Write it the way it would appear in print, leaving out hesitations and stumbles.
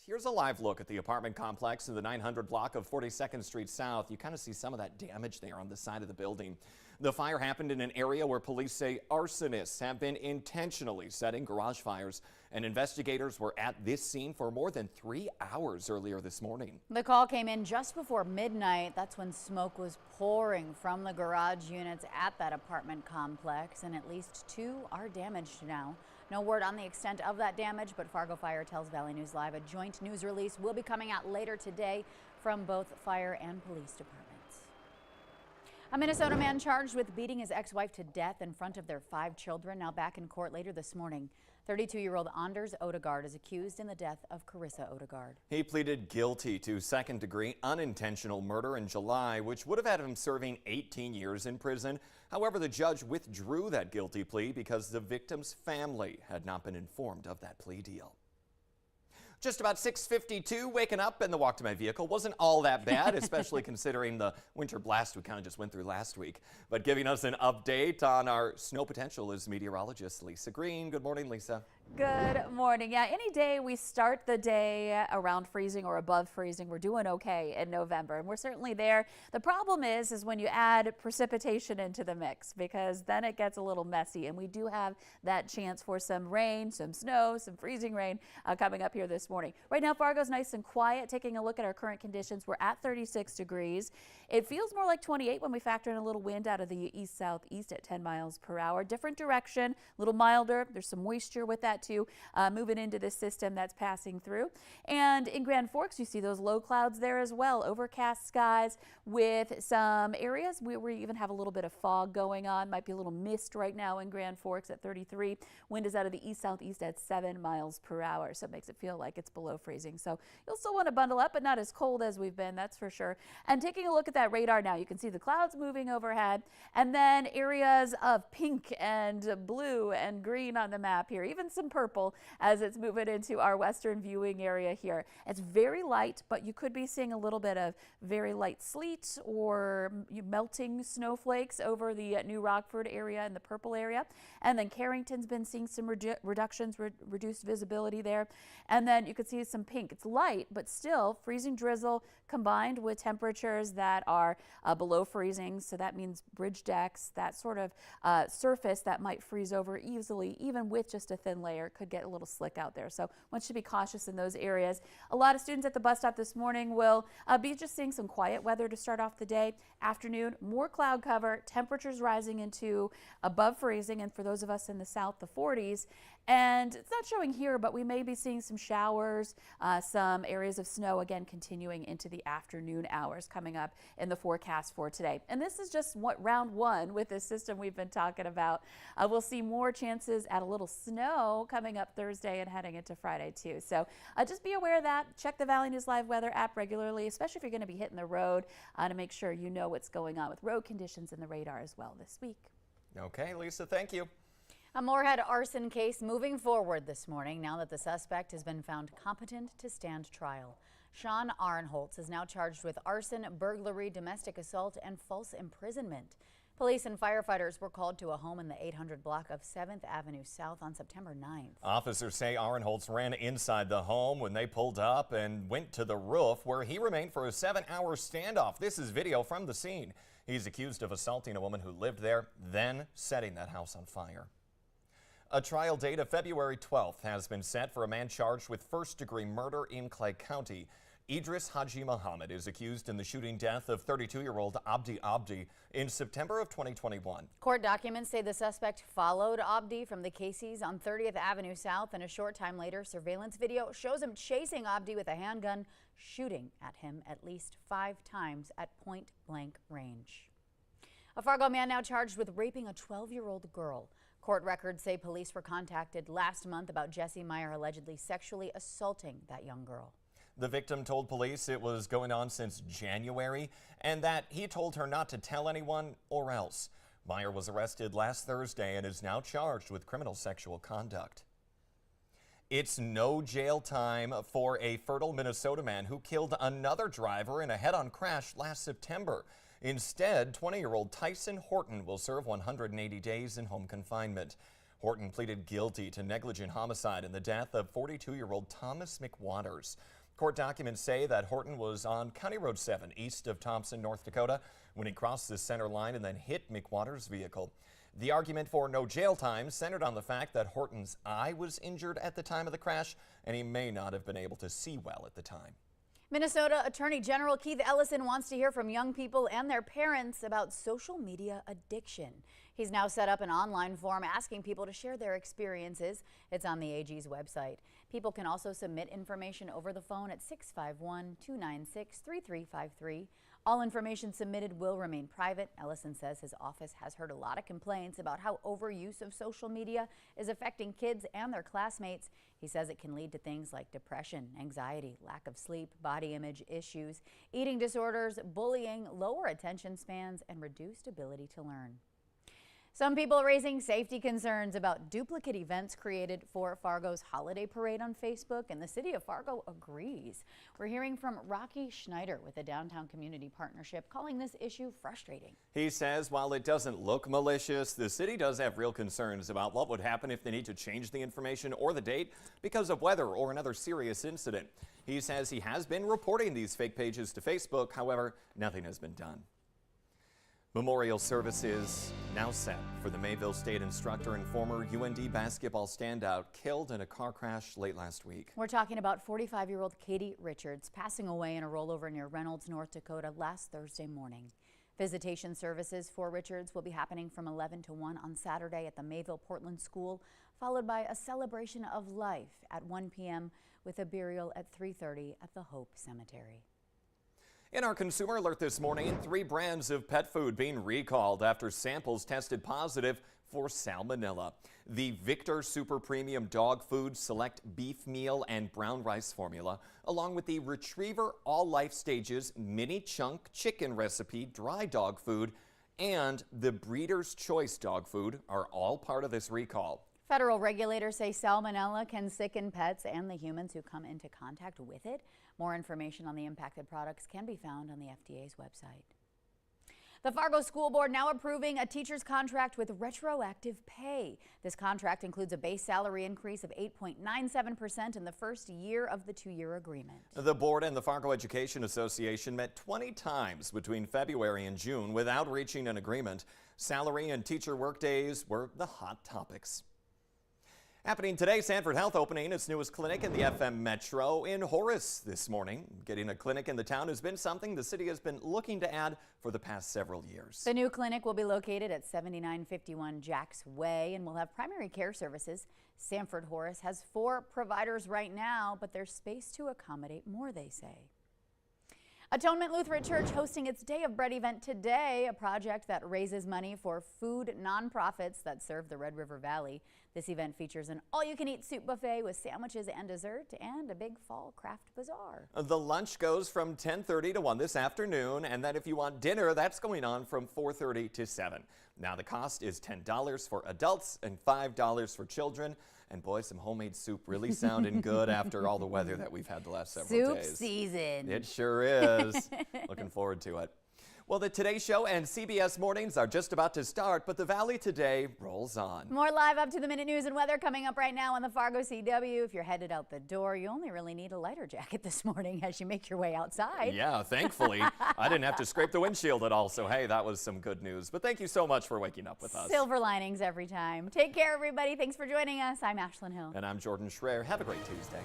Here's a live look at the apartment complex in the 900 block of 42nd Street South. You kind of see some of that damage there on the side of the building. The fire happened in an area where police say arsonists have been intentionally setting garage fires, and investigators were at this scene for more than 3 hours earlier this morning. The call came in just before midnight. That's when smoke was pouring from the garage units at that apartment complex, and at least 2 are damaged now. No word on the extent of that damage, but Fargo Fire tells Valley News Live a joint news release will be coming out later today from both fire and police departments. A Minnesota man charged with beating his ex-wife to death in front of their 5 children now back in court later this morning. 32-year-old Odard is accused in the death of Carissa Odard. He pleaded guilty to second-degree unintentional murder in July, which would have had him serving 18 years in prison. However, the judge withdrew that guilty plea because the victim's family had not been informed of that plea deal. Just about 6:52, waking up and the walk to my vehicle wasn't all that bad, especially considering the winter blast we kind of just went through last week. But giving us an update on our snow potential is meteorologist Lisa Green. Good morning, Lisa. Good morning. Yeah, any day we start the day around freezing or above freezing, we're doing okay in November, and we're certainly there. The problem is when you add precipitation into the mix, because then it gets a little messy, and we do have that chance for some rain, some snow, some freezing rain coming up here this morning. Right now, Fargo's nice and quiet. Taking a look at our current conditions, we're at 36 degrees. It feels more like 28 when we factor in a little wind out of the east-southeast at 10 miles per hour. Different direction, a little milder. There's some moisture with that too, moving into this system that's passing through. And in Grand Forks, you see those low clouds there as well. Overcast skies with some areas where we even have a little bit of fog going on. Might be a little mist right now in Grand Forks at 33. Wind is out of the east-southeast at 7 miles per hour, so it makes it feel like it's below freezing. So you'll still want to bundle up, but not as cold as we've been, that's for sure. And taking a look at that radar now, you can see the clouds moving overhead, and then areas of pink and blue and green on the map here, even some purple as it's moving into our western viewing area here. It's very light, but you could be seeing a little bit of very light sleet or melting snowflakes over the New Rockford area and the purple area. And then Carrington's been seeing some reduced visibility there. And then you can see some pink. It's light, but still freezing drizzle combined with temperatures that are below freezing. So that means bridge decks, that sort of surface that might freeze over easily, even with just a thin layer, could get a little slick out there. So one should be cautious in those areas. A lot of students at the bus stop this morning will be just seeing some quiet weather to start off the day. Afternoon, more cloud cover, temperatures rising into above freezing, and for those of us in the south, the 40s. And it's not showing here, but we may be seeing some showers, some areas of snow, again, continuing into the afternoon hours coming up in the forecast for today. And this is just round one with this system we've been talking about. We'll see more chances at a little snow coming up Thursday and heading into Friday too. So just be aware of that. Check the Valley News Live weather app regularly, especially if you're going to be hitting the road, to make sure you know what's going on with road conditions and the radar as well this week. Okay, Lisa, thank you. A Moorhead arson case moving forward this morning now that the suspect has been found competent to stand trial. Sean Arnholtz is now charged with arson, burglary, domestic assault, and false imprisonment. Police and firefighters were called to a home in the 800 block of 7th Avenue South on September 9th. Officers say Arnholtz ran inside the home when they pulled up and went to the roof, where he remained for a 7-hour standoff. This is video from the scene. He's accused of assaulting a woman who lived there, then setting that house on fire. A trial date of February 12th has been set for a man charged with first-degree murder in Clay County. Idris Haji Muhammad is accused in the shooting death of 32-year-old Abdi in September of 2021. Court documents say the suspect followed Abdi from the Casey's on 30th Avenue South, and a short time later, surveillance video shows him chasing Abdi with a handgun, shooting at him at least 5 times at point-blank range. A Fargo man now charged with raping a 12-year-old girl. Court records say police were contacted last month about Jesse Meyer allegedly sexually assaulting that young girl. The victim told police it was going on since January and that he told her not to tell anyone or else. Meyer was arrested last Thursday and is now charged with criminal sexual conduct. It's no jail time for a fertile Minnesota man who killed another driver in a head-on crash last September. Instead, 20-year-old Tyson Horton will serve 180 days in home confinement. Horton pleaded guilty to negligent homicide in the death of 42-year-old Thomas McWaters. Court documents say that Horton was on County Road 7 east of Thompson, North Dakota, when he crossed the center line and then hit McWater's vehicle. The argument for no jail time centered on the fact that Horton's eye was injured at the time of the crash, and he may not have been able to see well at the time. Minnesota Attorney General Keith Ellison wants to hear from young people and their parents about social media addiction. He's now set up an online form asking people to share their experiences. It's on the AG's website. People can also submit information over the phone at 651-296-3353. All information submitted will remain private. Ellison says his office has heard a lot of complaints about how overuse of social media is affecting kids and their classmates. He says it can lead to things like depression, anxiety, lack of sleep, body image issues, eating disorders, bullying, lower attention spans, and reduced ability to learn. Some people are raising safety concerns about duplicate events created for Fargo's holiday parade on Facebook, and the city of Fargo agrees. We're hearing from Rocky Schneider with the Downtown Community Partnership, calling this issue frustrating. He says while it doesn't look malicious, the city does have real concerns about what would happen if they need to change the information or the date because of weather or another serious incident. He says he has been reporting these fake pages to Facebook. However, nothing has been done. Memorial services now set for the Mayville State instructor and former UND basketball standout killed in a car crash late last week. We're talking about 45-year-old Katie Richards passing away in a rollover near Reynolds, North Dakota last Thursday morning. Visitation services for Richards will be happening from 11 to 1 on Saturday at the Mayville Portland School, followed by a celebration of life at 1 p.m. with a burial at 3:30 at the Hope Cemetery. In our consumer alert this morning, 3 brands of pet food being recalled after samples tested positive for salmonella. The Victor Super Premium Dog Food Select Beef Meal and Brown Rice Formula, along with the Retriever All Life Stages Mini Chunk Chicken Recipe Dry Dog Food and the Breeder's Choice Dog Food are all part of this recall. Federal regulators say salmonella can sicken pets and the humans who come into contact with it. More information on the impacted products can be found on the FDA's website. The Fargo School Board now approving a teacher's contract with retroactive pay. This contract includes a base salary increase of 8.97% in the first year of the 2-year agreement. The board and the Fargo Education Association met 20 times between February and June without reaching an agreement. Salary and teacher workdays were the hot topics. Happening today, Sanford Health opening its newest clinic in the FM Metro in Horace this morning. Getting a clinic in the town has been something the city has been looking to add for the past several years. The new clinic will be located at 7951 Jacks Way and will have primary care services. Sanford Horace has 4 providers right now, but there's space to accommodate more, they say. Atonement Lutheran Church hosting its Day of Bread event today, a project that raises money for food nonprofits that serve the Red River Valley. This event features an all-you-can-eat soup buffet with sandwiches and dessert and a big fall craft bazaar. The lunch goes from 10:30 to 1 this afternoon, and then if you want dinner, that's going on from 4:30 to 7. Now the cost is $10 for adults and $5 for children. And boy, some homemade soup really sounding good after all the weather that we've had the last several days. Soup season. It sure is. Looking forward to it. Well, the Today Show and CBS Mornings are just about to start, but the Valley Today rolls on. More live up-to-the-minute news and weather coming up right now on the Fargo CW. If you're headed out the door, you only really need a lighter jacket this morning as you make your way outside. Yeah, thankfully. I didn't have to scrape the windshield at all, so hey, that was some good news. But thank you so much for waking up with us. Silver linings every time. Take care, everybody. Thanks for joining us. I'm Ashlyn Hill. And I'm Jordan Schreier. Have a great Tuesday.